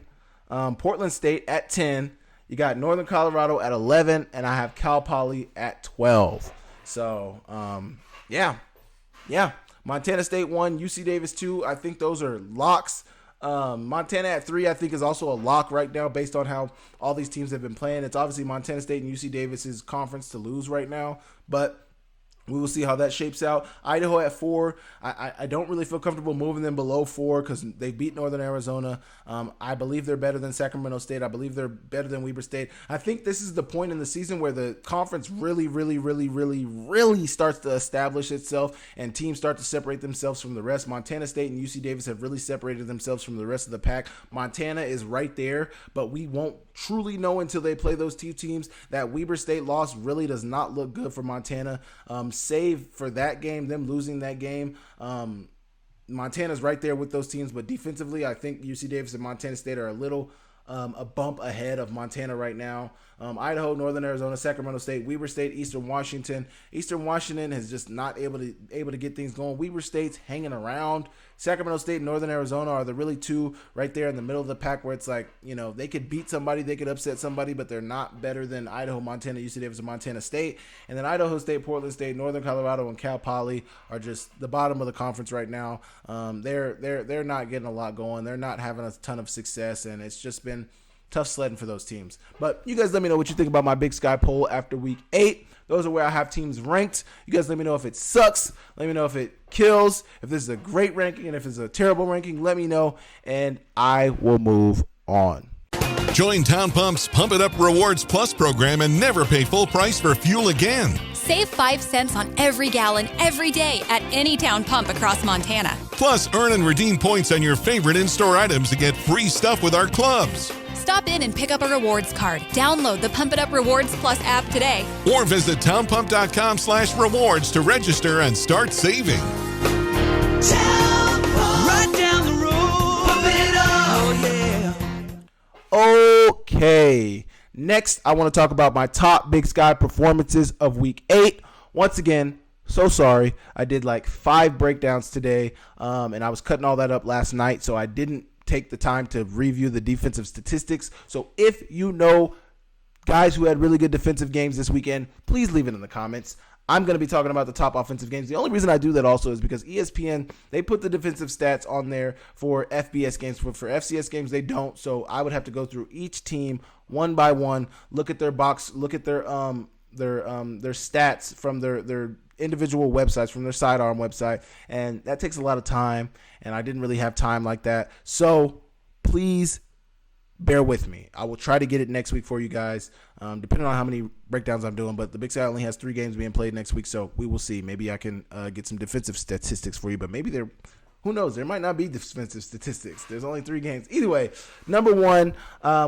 Portland State at 10. You got Northern Colorado at 11, and I have Cal Poly at 12. So, yeah. Montana State 1, UC Davis 2. I think those are locks. Montana at 3, I think, is also a lock right now based on how all these teams have been playing. It's obviously Montana State and UC Davis's conference to lose right now, but we will see how that shapes out. Idaho at 4. I don't really feel comfortable moving them below 4 because they beat Northern Arizona. I believe they're better than Sacramento State. I believe they're better than Weber State. I think this is the point in the season where the conference really starts to establish itself and teams start to separate themselves from the rest. Montana State and UC Davis have really separated themselves from the rest of the pack. Montana is right there, but we won't truly know until they play those two teams. That Weber State loss really does not look good for Montana. Save for that game, them losing that game. Montana's right there with those teams, but defensively, I think UC Davis and Montana State are a little a bump ahead of Montana right now. Idaho, Northern Arizona, Sacramento State, Weber State, Eastern Washington. Eastern Washington is just not able to get things going. Weber State's hanging around. Sacramento State and Northern Arizona are the really two right there in the middle of the pack where it's like, they could beat somebody, they could upset somebody, but they're not better than Idaho, Montana, UC Davis, and Montana State. And then Idaho State, Portland State, Northern Colorado, and Cal Poly are just the bottom of the conference right now. They're not getting a lot going. They're not having a ton of success, and it's just been tough sledding for those teams. But you guys let me know what you think about my Big Sky poll after week 8. Those are where I have teams ranked. You guys let me know if it sucks. Let me know if it kills. If this is a great ranking and if it's a terrible ranking, let me know, and I will move on. Join Town Pump's Pump It Up Rewards Plus program and never pay full price for fuel again. Save 5 cents on every gallon every day at any Town Pump across Montana. Plus, earn and redeem points on your favorite in-store items to get free stuff with our clubs. Stop in and pick up a rewards card. Download the Pump It Up Rewards Plus app today. Or visit townpump.com/rewards to register and start saving. Right down the road. Pump it up. Oh, yeah. Okay. Next, I want to talk about my top Big Sky performances of week 8. Once again, so sorry. I did like 5 breakdowns today, and I was cutting all that up last night, so I didn't take the time to review the defensive statistics. So if you know guys who had really good defensive games this weekend, please leave it in the comments. I'm going to be talking about the top offensive games. The only reason I do that also is because ESPN, they put the defensive stats on there for FBS games. For FCS games, they don't. So I would have to go through each team one by one, look at their box, look at their stats from their individual websites, from their sidearm website, and that takes a lot of time, and I didn't really have time like that. So please bear with me. I will try to get it next week for you guys, depending on how many breakdowns I'm doing, but the Big Sky only has 3 games being played next week, so we will see. Maybe I can get some defensive statistics for you, but maybe who knows? There might not be defensive statistics. There's only 3 games. Either way, number 1,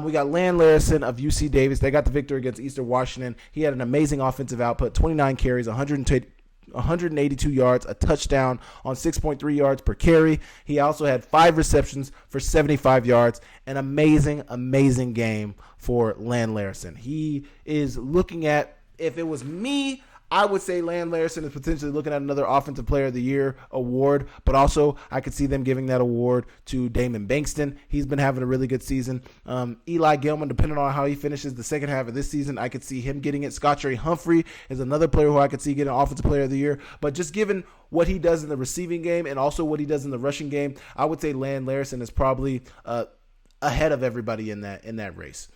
we got Lan Larison of UC Davis. They got the victory against Eastern Washington. He had an amazing offensive output, 29 carries, 182 yards, a touchdown on 6.3 yards per carry. He also had 5 receptions for 75 yards. An amazing game for Lan Larison. He is looking at, if it was me, I would say Land Larson is potentially looking at another Offensive Player of the Year award, but also I could see them giving that award to Damon Bankston. He's been having a really good season. Eli Gilman, depending on how he finishes the second half of this season, I could see him getting it. Scottrey Humphrey is another player who I could see getting Offensive Player of the Year. But just given what he does in the receiving game and also what he does in the rushing game, I would say Land Larson is probably ahead of everybody in that race.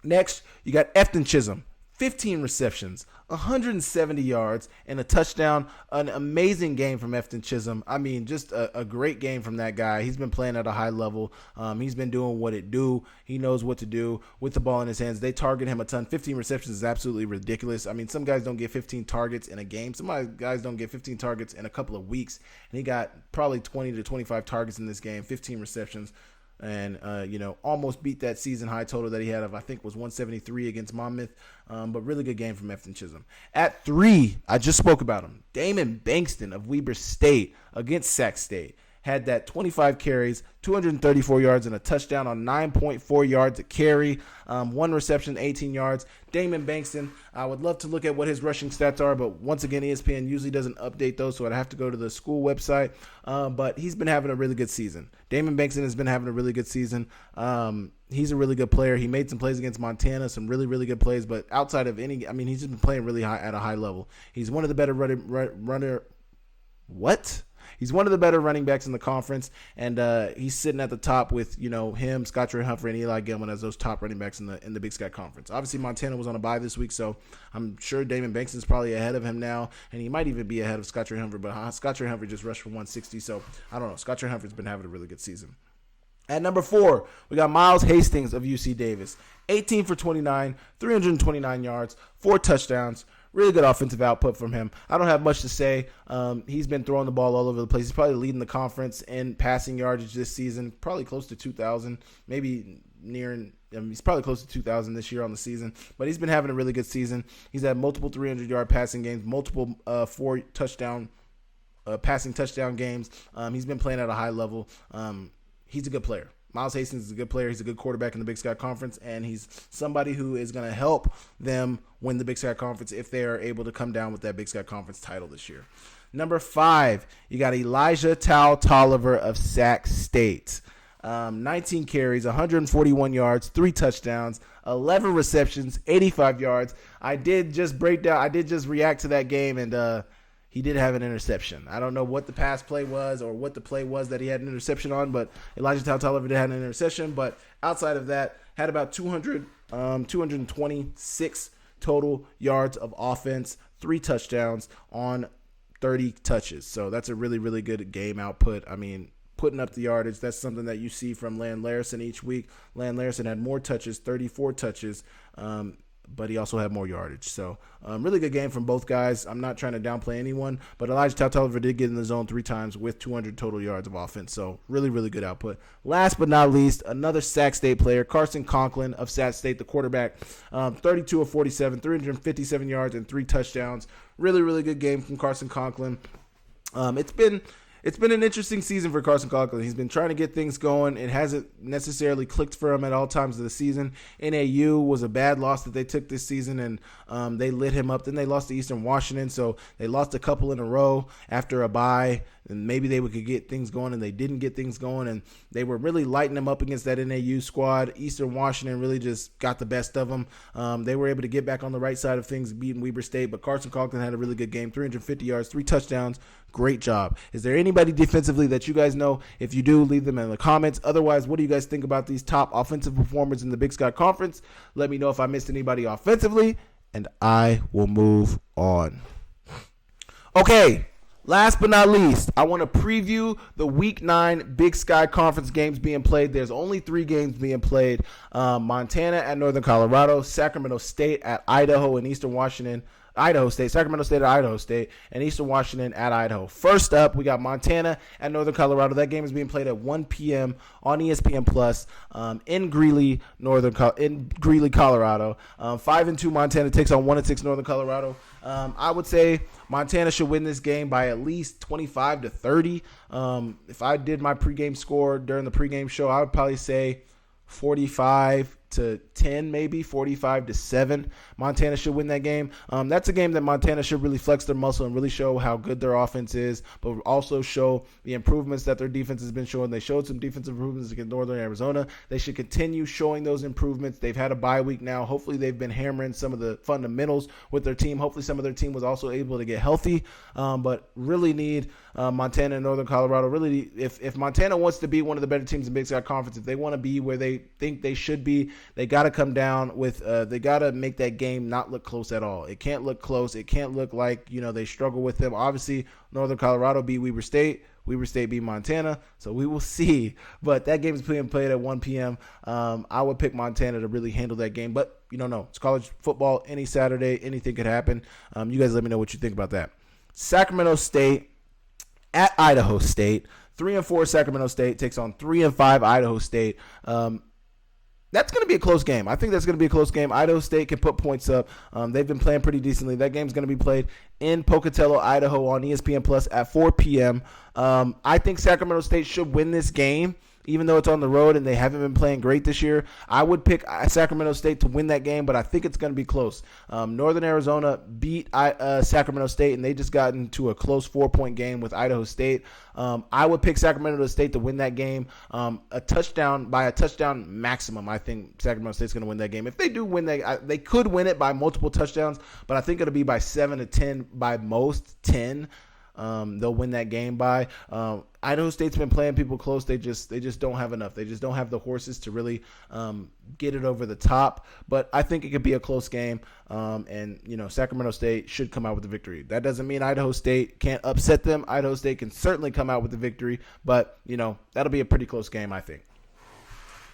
Next, you got Efton Chisholm. 15 receptions, 170 yards, and a touchdown. An amazing game from Efton Chisholm. I mean, just a great game from that guy. He's been playing at a high level. He's been doing what it do. He knows what to do with the ball in his hands. They target him a ton. 15 receptions is absolutely ridiculous. I mean, some guys don't get 15 targets in a game. Some guys don't get 15 targets in a couple of weeks. And he got probably 20 to 25 targets in this game, 15 receptions. And, almost beat that season high total that he had of, I think, was 173 against Monmouth. But really good game from Efton Chisholm. At 3, I just spoke about him. Damon Bankston of Weber State against Sac State. Had that 25 carries, 234 yards, and a touchdown on 9.4 yards a carry. 1 reception, 18 yards. Damon Bankston, I would love to look at what his rushing stats are, but once again, ESPN usually doesn't update those, so I'd have to go to the school website. But he's been having a really good season. Damon Bankston has been having a really good season. He's a really good player. He made some plays against Montana, some really, really good plays, but outside of he's just been playing really high at a high level. He's one of the better He's one of the better running backs in the conference, and he's sitting at the top with him, Scottrey Humphrey, and Eli Gilman as those top running backs in the Big Sky Conference. Obviously, Montana was on a bye this week, so I'm sure Damon Bankston's probably ahead of him now, and he might even be ahead of Scottrey Humphrey. But Scottrey Humphrey just rushed for 160, so I don't know. Scottrey Humphrey's been having a really good season. At number 4, we got Miles Hastings of UC Davis. 18 for 29, 329 yards, 4 touchdowns. Really good offensive output from him. I don't have much to say. He's been throwing the ball all over the place. He's probably leading the conference in passing yardage this season, probably close to 2,000, maybe he's probably close to 2,000 this year on the season. But he's been having a really good season. He's had multiple 300-yard passing games, multiple 4-touchdown passing touchdown games. He's been playing at a high level. He's a good player. Miles Hastings is a good player. He's a good quarterback in the Big Sky Conference, and he's somebody who is going to help them win the Big Sky Conference if they are able to come down with that Big Sky Conference title this year. Number 5, you got Elijah Tolliver of Sac State. 19 carries, 141 yards, 3 touchdowns, 11 receptions, 85 yards. I did just react to that game, and he did have an interception. I don't know what the pass play was or what the play was that he had an interception on, but Elijah Tolliver did have an interception. But outside of that, had about 226 total yards of offense, 3 touchdowns on 30 touches. So that's a really, really good game output. I mean, putting up the yardage, that's something that you see from Land Larson each week. Land Larson had more touches, 34 touches, but he also had more yardage. So really good game from both guys. I'm not trying to downplay anyone, but Elijah Tolliver did get in the zone 3 times with 200 total yards of offense. So really, really good output. Last but not least, another Sac State player, Carson Conklin of Sac State, the quarterback, 32 of 47, 357 yards and 3 touchdowns. Really, really good game from Carson Conklin. It's been an interesting season for Carson Conklin. He's been trying to get things going. It hasn't necessarily clicked for him at all times of the season. NAU was a bad loss that they took this season, and they lit him up. Then they lost to Eastern Washington, so they lost a couple in a row after a bye. And maybe they could get things going, and they didn't get things going. And they were really lighting them up against that NAU squad. Eastern Washington really just got the best of them. They were able to get back on the right side of things, beating Weber State. But Carson Conklin had a really good game, 350 yards, 3 touchdowns. Great job. Is there anybody defensively that you guys know? If you do, leave them in the comments. Otherwise, what do you guys think about these top offensive performers in the Big Sky Conference? Let me know if I missed anybody offensively, and I will move on. Okay. Last but not least, I want to preview the Week 9 Big Sky Conference games being played. There's only 3 games being played. Montana at Northern Colorado, Sacramento State at Idaho, and Eastern Washington. Idaho State, Sacramento State at Idaho State, and Eastern Washington at Idaho. First up, we got Montana at Northern Colorado. That game is being played at 1 p.m. on ESPN Plus in Greeley, Colorado. 5-2 Montana takes on 1-6 Northern Colorado. I would say Montana should win this game by at least 25-30. If I did my pregame score during the pregame show, I would probably say 45 to 10, maybe 45-7. Montana should win that game. That's a game that Montana should really flex their muscle and really show how good their offense is, but also show the improvements that their defense has been showing. They showed some defensive improvements against Northern Arizona. They should continue showing those improvements. They've had a bye week now. Hopefully they've been hammering some of the fundamentals with their team. Hopefully some of their team was also able to get healthy, but really need Montana and Northern Colorado. Really, if Montana wants to be one of the better teams in Big Sky Conference, if they want to be where they think they should be, they got to come down with they got to make that game not look close at all. It can't look close. It can't look like, they struggle with them. Obviously, Northern Colorado beat Weber State. Weber State beat Montana, so we will see. But that game is being played at 1 p.m. I would pick Montana to really handle that game, but you don't know. It's college football. Any Saturday, anything could happen. You guys let me know what you think about that. Sacramento State at Idaho State. 3-4 Sacramento State takes on 3-5 Idaho State. That's going to be a close game. I think that's going to be a close game. Idaho State can put points up. They've been playing pretty decently. That game's going to be played in Pocatello, Idaho on ESPN Plus at 4 p.m. I think Sacramento State should win this game, even though it's on the road and they haven't been playing great this year. I would pick Sacramento State to win that game, but I think it's going to be close. Northern Arizona beat Sacramento State, and they just got into a close 4-point game with Idaho State. I would pick Sacramento State to win that game. A touchdown maximum. I think Sacramento State's going to win that game. If they do win that, they could win it by multiple touchdowns, but I think it'll be by 7 to 10, by most 10. They'll win that game by. Idaho State's been playing people close. They just don't have enough. They just don't have the horses to really get it over the top. But I think it could be a close game, and Sacramento State should come out with the victory. That doesn't mean Idaho State can't upset them. Idaho State can certainly come out with the victory, but that'll be a pretty close game, I think.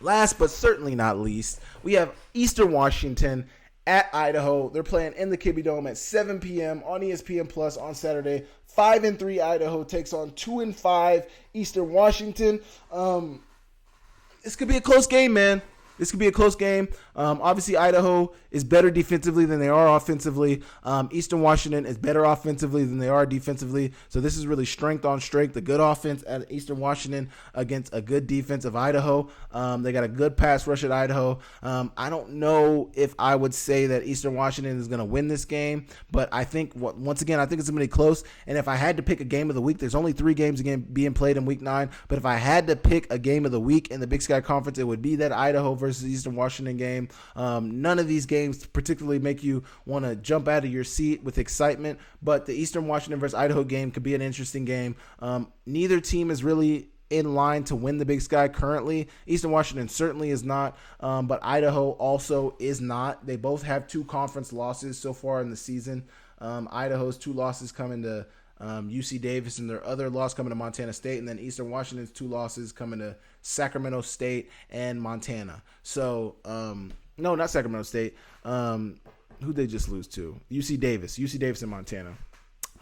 Last but certainly not least, we have Eastern Washington at Idaho. They're playing in the Kibbe Dome at 7 p.m. on ESPN Plus on Saturday. 5-3 Idaho takes on 2-5 Eastern Washington. This could be a close game, man. This could be a close game. Obviously, Idaho is better defensively than they are offensively. Eastern Washington is better offensively than they are defensively. So this is really strength on strength. A good offense at Eastern Washington against a good defense of Idaho. They got a good pass rush at Idaho. I don't know if I would say that Eastern Washington is going to win this game, but I think, once again, I think it's going to be close. And if I had to pick a game of the week, there's only 3 games again being played in Week 9. But if I had to pick a game of the week in the Big Sky Conference, it would be that Idaho versus Eastern Washington game. None of these games particularly make you want to jump out of your seat with excitement, but the Eastern Washington versus Idaho game could be an interesting game. Neither team is really in line to win the Big Sky currently. Eastern Washington certainly is not, but Idaho also is not. They both have 2 conference losses so far in the season. Idaho's 2 losses coming to UC Davis, and their other loss coming to Montana State, and then Eastern Washington's 2 losses coming to Sacramento State and Montana. So, no, not Sacramento State. Who'd they just lose to? UC Davis and Montana.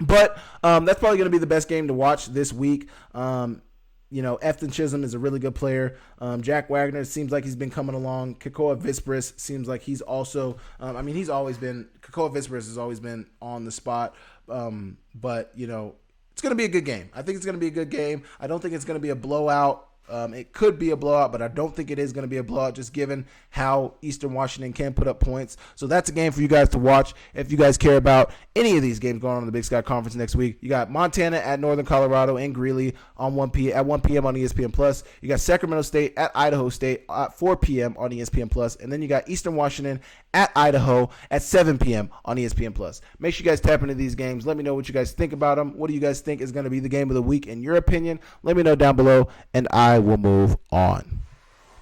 But that's probably going to be the best game to watch this week. Efton Chisholm is a really good player. Jack Wagner seems like he's been coming along. Kekoa Vispris seems like he's also Kekoa Vispris has always been on the spot. But it's going to be a good game. I think it's going to be a good game. I don't think it's going to be a blowout. It could be a blowout, but I don't think it is going to be a blowout, just given how Eastern Washington can put up points. So that's a game for you guys to watch if you guys care about any of these games going on in the Big Sky Conference next week. You got Montana at Northern Colorado in Greeley on 1 p.m. on ESPN Plus. You got Sacramento State at Idaho State at 4 p.m. on ESPN Plus, and then you got Eastern Washington at Idaho at 7 p.m. on ESPN Plus. Make sure you guys tap into these games. Let me know what you guys think about them. What do you guys think is going to be the game of the week in your opinion? Let me know down below, and I will move on.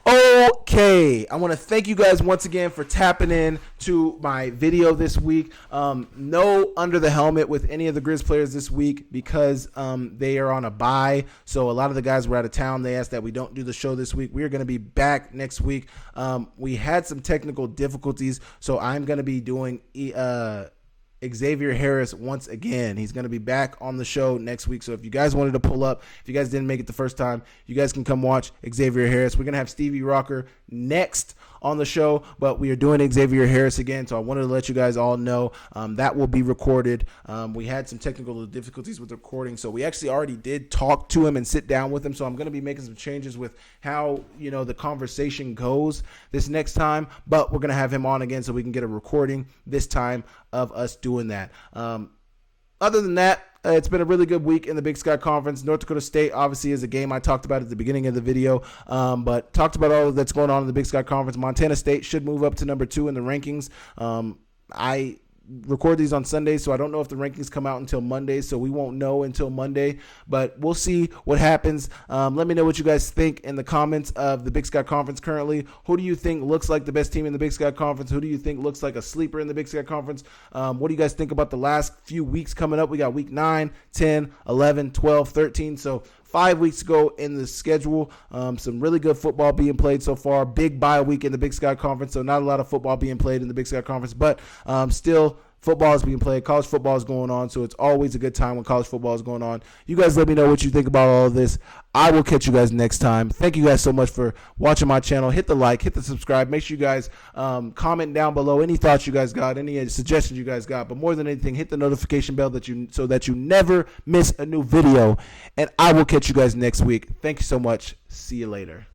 Okay, I want to thank you guys once again for tapping in to my video this week. No under the helmet with any of the Grizz players this week because they are on a bye. So a lot of the guys were out of town. They asked that we don't do the show this week. We are going to be back next week. We had some technical difficulties, so I'm going to be doing Xavier Harris once again. He's going to be back on the show next week. So if you guys wanted to pull up, if you guys didn't make it the first time, you guys can come watch Xavier Harris. We're going to have Stevie Rocker next on the show, but we are doing Xavier Harris again, so I wanted to let you guys all know that will be recorded. We had some technical difficulties with the recording, so we actually already did talk to him and sit down with him, so I'm going to be making some changes with how, the conversation goes this next time, but we're going to have him on again so we can get a recording this time of us doing that. Other than that, it's been a really good week in the Big Sky Conference. North Dakota State obviously is a game I talked about at the beginning of the video, but talked about all that's going on in the Big Sky Conference. Montana State should move up to number 2 in the rankings. I record these on Sundays, so I don't know if the rankings come out until Monday, so we won't know until Monday, but we'll see what happens. Let me know what you guys think in the comments of the Big Sky Conference currently. Who do you think looks like the best team in the Big Sky Conference? Who do you think looks like a sleeper in the Big Sky Conference? What do you guys think about the last few weeks coming up? We got week 9, 10, 11, 12, 13, so 5 weeks ago in the schedule. Some really good football being played so far. Big bye week in the Big Sky Conference, so not a lot of football being played in the Big Sky Conference, but still football is being played. College football is going on, so it's always a good time when college football is going on. You guys let me know what you think about all of this. I will catch you guys next time. Thank you guys so much for watching my channel. Hit the like, hit the subscribe. Make sure you guys comment down below any thoughts you guys got, any suggestions you guys got. But more than anything, hit the notification bell so that you never miss a new video. And I will catch you guys next week. Thank you so much. See you later.